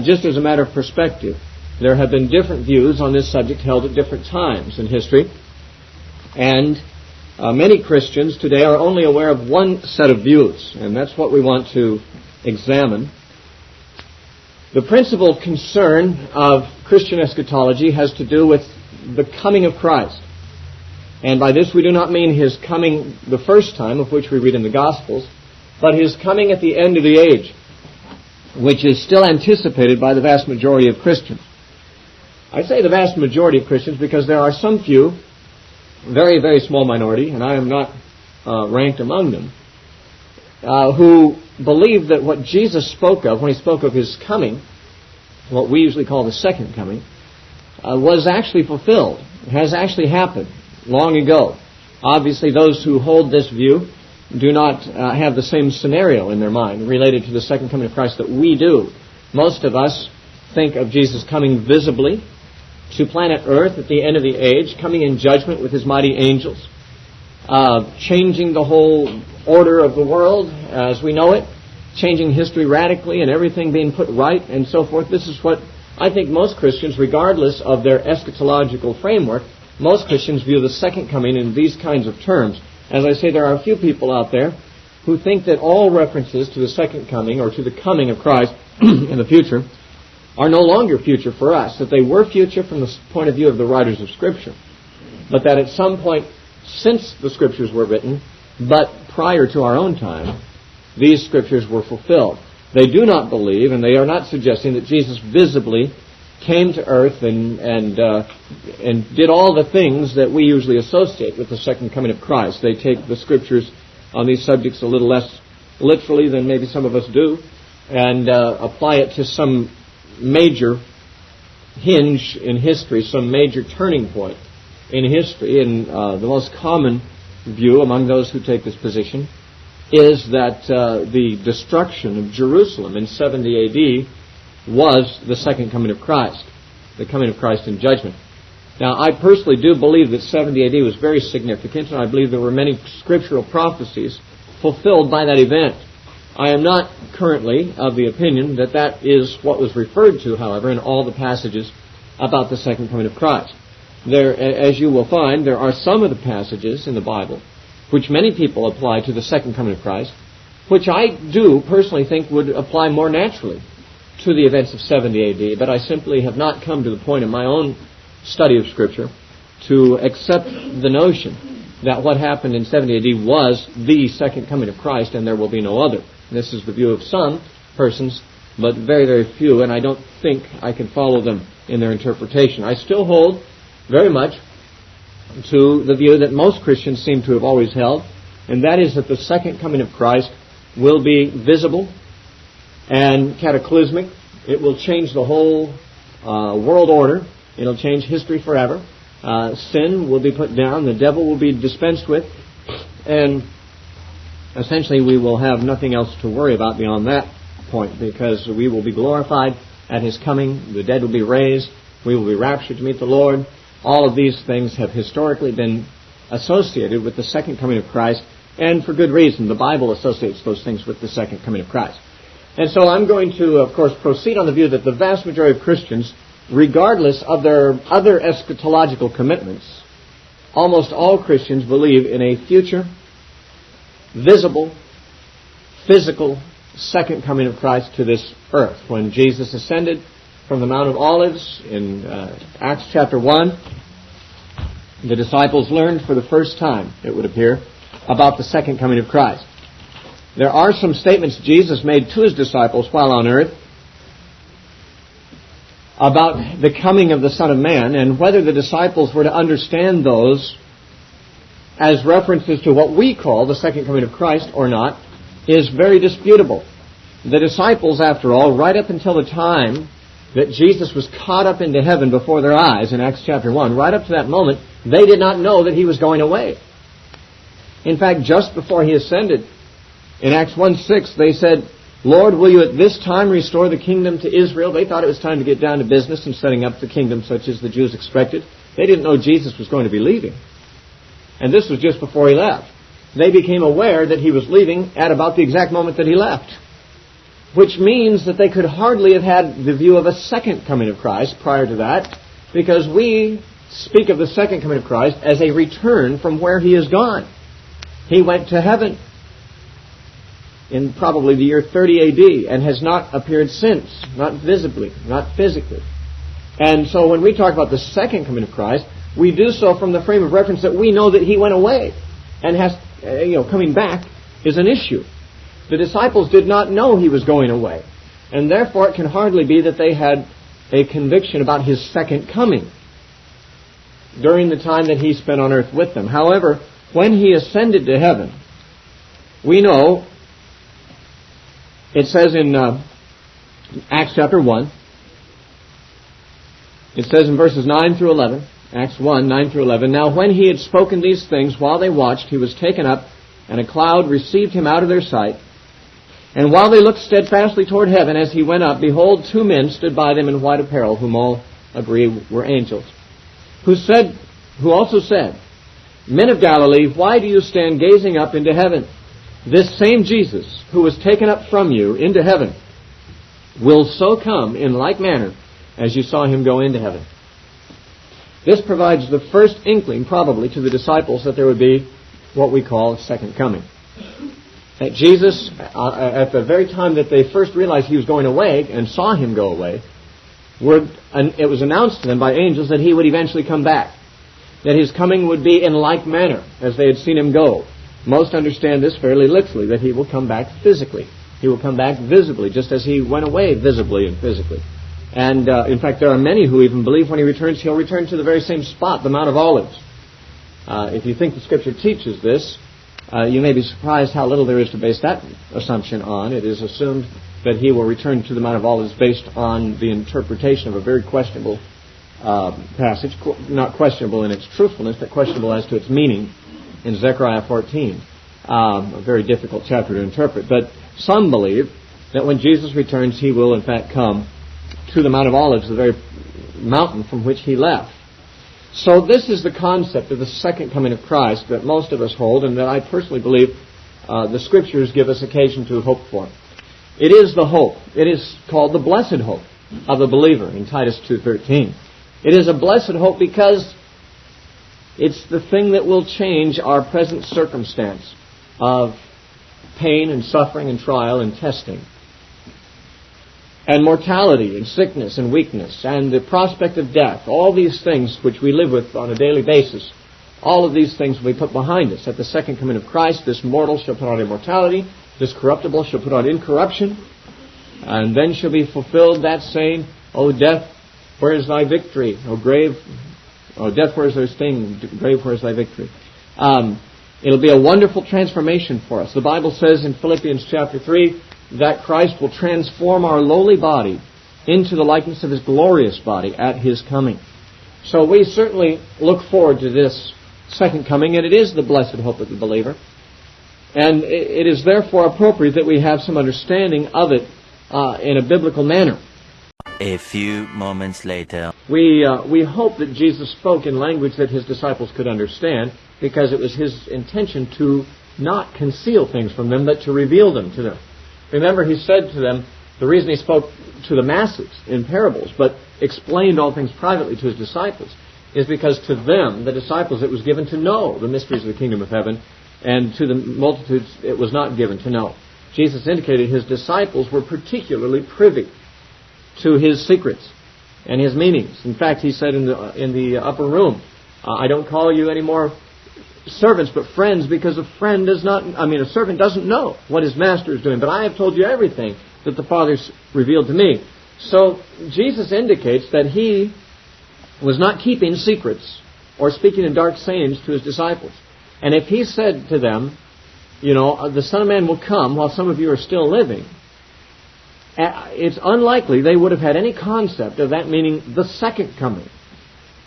just as a matter of perspective. There have been different views on this subject held at different times in history, and many Christians today are only aware of one set of views, and that's what we want to examine. The principal concern of Christian eschatology has to do with the coming of Christ. And by this we do not mean His coming the first time, of which we read in the Gospels, but His coming at the end of the age, which is still anticipated by the vast majority of Christians. I say the vast majority of Christians because there are some few, very, very small minority, and I am not ranked among them, who believe that what Jesus spoke of when He spoke of His coming, what we usually call the second coming, was actually fulfilled. It has actually happened long ago. Obviously, those who hold this view do not have the same scenario in their mind related to the second coming of Christ that we do. Most of us think of Jesus coming visibly to planet Earth at the end of the age, coming in judgment with His mighty angels, changing the whole order of the world as we know it, changing history radically and everything being put right and so forth. This is what I think most Christians, regardless of their eschatological framework, most Christians view the second coming in these kinds of terms. As I say, there are a few people out there who think that all references to the second coming or to the coming of Christ in the future are no longer future for us, that they were future from the point of view of the writers of Scripture, but that at some point since the Scriptures were written, but prior to our own time, these Scriptures were fulfilled. They do not believe, and they are not suggesting that Jesus visibly came to earth and did all the things that we usually associate with the second coming of Christ. They take the Scriptures on these subjects a little less literally than maybe some of us do, and apply it to some major hinge in history, some major turning point in history. And the most common view among those who take this position is that the destruction of Jerusalem in 70 A.D. was the second coming of Christ, the coming of Christ in judgment. Now, I personally do believe that 70 A.D. was very significant, and I believe there were many scriptural prophecies fulfilled by that event. I am not currently of the opinion that that is what was referred to, however, in all the passages about the second coming of Christ. There, as you will find, there are some of the passages in the Bible which many people apply to the second coming of Christ, which I do personally think would apply more naturally to the events of 70 A.D., but I simply have not come to the point in my own study of Scripture to accept the notion that what happened in 70 A.D. was the second coming of Christ and there will be no other. This is the view of some persons, but very, very few, and I don't think I can follow them in their interpretation. I still hold very much to the view that most Christians seem to have always held, and that is that the second coming of Christ will be visible and cataclysmic. It will change the whole world order. It'll change history forever. Sin will be put down. The devil will be dispensed with. And essentially we will have nothing else to worry about beyond that point, because we will be glorified at His coming. The dead will be raised. We will be raptured to meet the Lord. All of these things have historically been associated with the second coming of Christ, and for good reason. The Bible associates those things with the second coming of Christ. And so I'm going to, of course, proceed on the view that the vast majority of Christians, regardless of their other eschatological commitments, almost all Christians believe in a future, visible, physical second coming of Christ to this earth. When Jesus ascended from the Mount of Olives in Acts chapter 1, the disciples learned for the first time, it would appear, about the second coming of Christ. There are some statements Jesus made to His disciples while on earth about the coming of the Son of Man, and whether the disciples were to understand those as references to what we call the second coming of Christ or not is very disputable. The disciples, after all, right up until the time that Jesus was caught up into heaven before their eyes in Acts chapter 1, right up to that moment, they did not know that He was going away. In fact, just before He ascended, in Acts 1:6, they said, "Lord, will you at this time restore the kingdom to Israel?" They thought it was time to get down to business and setting up the kingdom such as the Jews expected. They didn't know Jesus was going to be leaving. And this was just before He left. They became aware that He was leaving at about the exact moment that He left. which means that they could hardly have had the view of a second coming of Christ prior to that, because we speak of the second coming of Christ as a return from where He is gone. He went to heaven in probably the year 30 A.D. and has not appeared since, not visibly, not physically. And so when we talk about the second coming of Christ, we do so from the frame of reference that we know that He went away and has, coming back is an issue. The disciples did not know He was going away, and therefore it can hardly be that they had a conviction about His second coming during the time that He spent on earth with them. However, when He ascended to heaven, we know, it says in Acts chapter 1, it says in verses 9 through 11, Acts 1, 9 through 11, "Now when He had spoken these things while they watched, He was taken up, and a cloud received Him out of their sight. And while they looked steadfastly toward heaven as He went up, behold, 2 men stood by them in white apparel, whom all agree were angels, who also said, 'Men of Galilee, why do you stand gazing up into heaven? This same Jesus, who was taken up from you into heaven, will so come in like manner as you saw Him go into heaven.'" This provides the first inkling, probably, to the disciples that there would be what we call a second coming. That Jesus, at the very time that they first realized He was going away and saw Him go away, it was announced to them by angels that He would eventually come back. That His coming would be in like manner as they had seen Him go. Most understand this fairly literally, that He will come back physically. He will come back visibly, just as He went away visibly and physically. And in fact, there are many who even believe when He returns, He'll return to the very same spot, the Mount of Olives. If you think the Scripture teaches this, you may be surprised how little there is to base that assumption on. It is assumed that He will return to the Mount of Olives based on the interpretation of a very questionable passage, not questionable in its truthfulness, but questionable as to its meaning in Zechariah 14, a very difficult chapter to interpret. But some believe that when Jesus returns, He will in fact come to the Mount of Olives, the very mountain from which He left. So this is the concept of the second coming of Christ that most of us hold, and that I personally believe the Scriptures give us occasion to hope for. It is the hope. It is called the blessed hope of the believer in Titus 2:13. It is a blessed hope because it's the thing that will change our present circumstance of pain and suffering and trial and testing, and mortality and sickness and weakness and the prospect of death. All these things which we live with on a daily basis, all of these things we put behind us. At the second coming of Christ, this mortal shall put on immortality, this corruptible shall put on incorruption, and then shall be fulfilled that saying, "O death, where is thy victory? O grave, O death, where is thy sting? Grave, where is thy victory?" It'll be a wonderful transformation for us. The Bible says in Philippians chapter 3 that Christ will transform our lowly body into the likeness of His glorious body at His coming. So we certainly look forward to this second coming, and it is the blessed hope of the believer. And it is therefore appropriate that we have some understanding of it in a biblical manner. A few moments later. We hope that Jesus spoke in language that His disciples could understand, because it was His intention to not conceal things from them, but to reveal them to them. Remember, He said to them, the reason He spoke to the masses in parables, but explained all things privately to His disciples, is because to them, the disciples, it was given to know the mysteries of the kingdom of heaven, and to the multitudes it was not given to know. Jesus indicated His disciples were particularly privy to His secrets and His meanings. In fact, He said in the upper room, "I don't call you any more servants, but friends, because a servant doesn't know what his master is doing. But I have told you everything that the Father's revealed to me." So Jesus indicates that He was not keeping secrets or speaking in dark sayings to His disciples. And if He said to them, the Son of Man will come while some of you are still living, it's unlikely they would have had any concept of that meaning the second coming,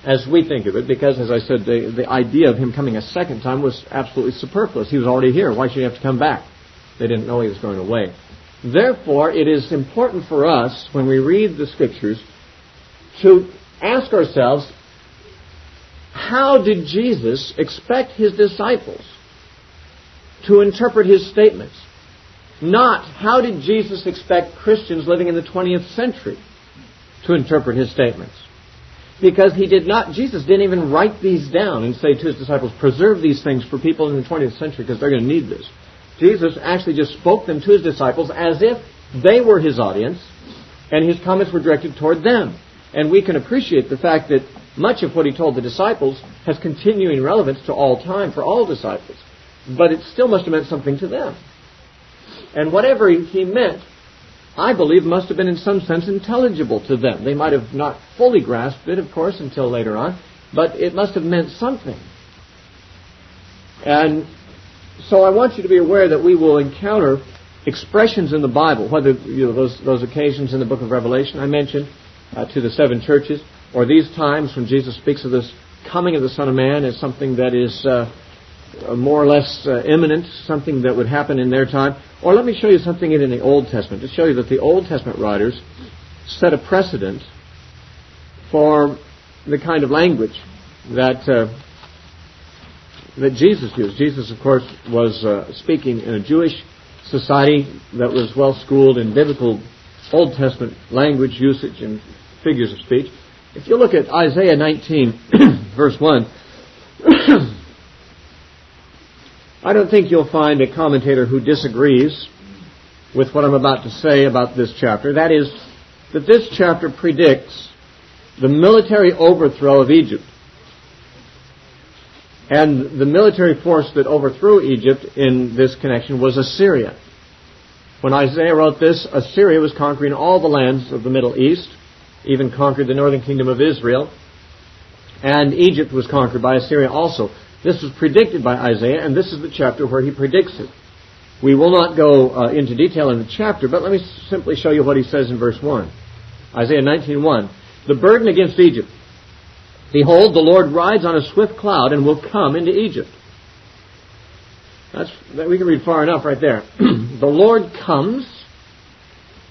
as we think of it, because, as I said, the idea of Him coming a second time was absolutely superfluous. He was already here. Why should He have to come back? They didn't know He was going away. Therefore, it is important for us, when we read the Scriptures, to ask ourselves, how did Jesus expect His disciples to interpret His statements? not how did Jesus expect Christians living in the 20th century to interpret his statements. Because Jesus didn't even write these down and say to his disciples, preserve these things for people in the 20th century because they're going to need this. Jesus actually just spoke them to his disciples as if they were his audience, and his comments were directed toward them. And we can appreciate the fact that much of what he told the disciples has continuing relevance to all time for all disciples. But it still must have meant something to them. And whatever he meant, I believe, must have been in some sense intelligible to them. They might have not fully grasped it, of course, until later on, but it must have meant something. And so I want you to be aware that we will encounter expressions in the Bible, whether those occasions in the book of Revelation I mentioned to the 7 churches, or these times when Jesus speaks of this coming of the Son of Man as something that is more or less imminent, something that would happen in their time. Or let me show you something in the Old Testament to show you that the Old Testament writers set a precedent for the kind of language that Jesus used. Jesus, of course, was speaking in a Jewish society that was well schooled in biblical Old Testament language, usage, and figures of speech. If you look at Isaiah 19, verse 1, I don't think you'll find a commentator who disagrees with what I'm about to say about this chapter. That is, that this chapter predicts the military overthrow of Egypt. And the military force that overthrew Egypt in this connection was Assyria. When Isaiah wrote this, Assyria was conquering all the lands of the Middle East, even conquered the northern kingdom of Israel, and Egypt was conquered by Assyria also. This was predicted by Isaiah, and this is the chapter where he predicts it. We will not go into detail in the chapter, but let me simply show you what he says in verse 1. Isaiah 19:1. The burden against Egypt. Behold, the Lord rides on a swift cloud and will come into Egypt. We can read far enough right there. The Lord comes,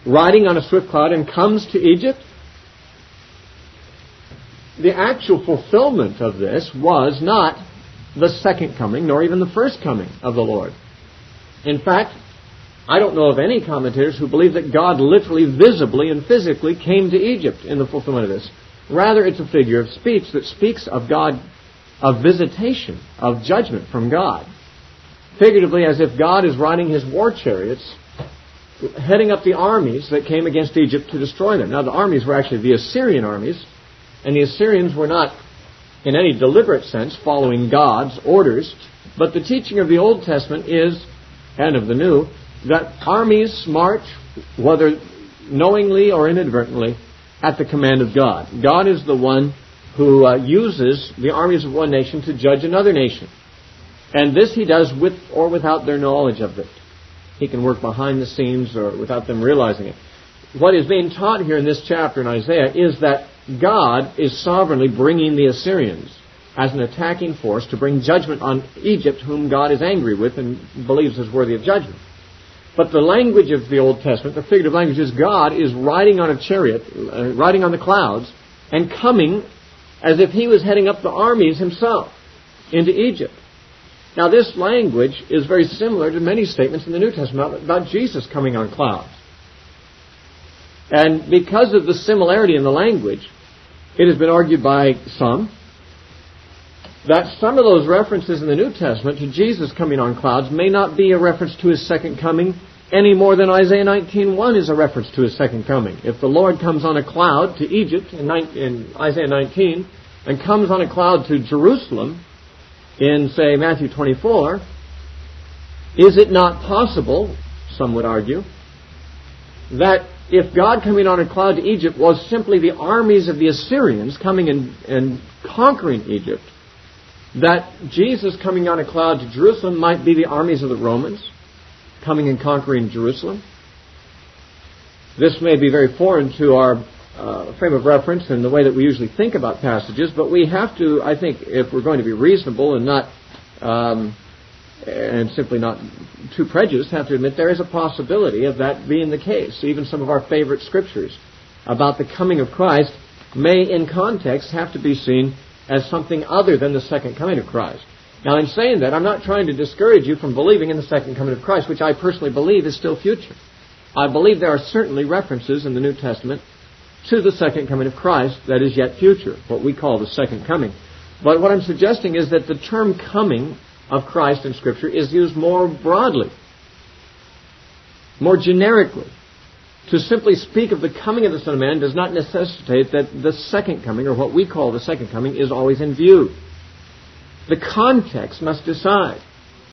riding on a swift cloud, and comes to Egypt. The actual fulfillment of this was not the second coming, nor even the first coming of the Lord. In fact, I don't know of any commentators who believe that God literally, visibly, and physically came to Egypt in the fulfillment of this. Rather, it's a figure of speech that speaks of God, of visitation, of judgment from God. Figuratively, as if God is riding his war chariots, heading up the armies that came against Egypt to destroy them. Now, the armies were actually the Assyrian armies, and the Assyrians were not, in any deliberate sense, following God's orders, but the teaching of the Old Testament is, and of the New, that armies march, whether knowingly or inadvertently, at the command of God. God is the one who uses the armies of one nation to judge another nation. And this he does with or without their knowledge of it. He can work behind the scenes or without them realizing it. What is being taught here in this chapter in Isaiah is that God is sovereignly bringing the Assyrians as an attacking force to bring judgment on Egypt, whom God is angry with and believes is worthy of judgment. But the language of the Old Testament, the figurative language, is God is riding on a chariot, riding on the clouds, and coming as if he was heading up the armies himself into Egypt. Now, this language is very similar to many statements in the New Testament about Jesus coming on clouds. And because of the similarity in the language, it has been argued by some that some of those references in the New Testament to Jesus coming on clouds may not be a reference to his second coming any more than Isaiah 19:1 is a reference to his second coming. If the Lord comes on a cloud to Egypt in Isaiah 19 and comes on a cloud to Jerusalem in, say, Matthew 24, is it not possible, some would argue, that if God coming on a cloud to Egypt was simply the armies of the Assyrians coming and conquering Egypt, that Jesus coming on a cloud to Jerusalem might be the armies of the Romans coming and conquering Jerusalem? This may be very foreign to our frame of reference and the way that we usually think about passages, but we have to, I think, if we're going to be reasonable and not and simply not too prejudiced, have to admit there is a possibility of that being the case. Even some of our favorite scriptures about the coming of Christ may, in context, have to be seen as something other than the second coming of Christ. Now, in saying that, I'm not trying to discourage you from believing in the second coming of Christ, which I personally believe is still future. I believe there are certainly references in the New Testament to the second coming of Christ that is yet future, what we call the second coming. But what I'm suggesting is that the term coming of Christ in Scripture is used more broadly, more generically. To simply speak of the coming of the Son of Man does not necessitate that the second coming, or what we call the second coming, is always in view. The context must decide.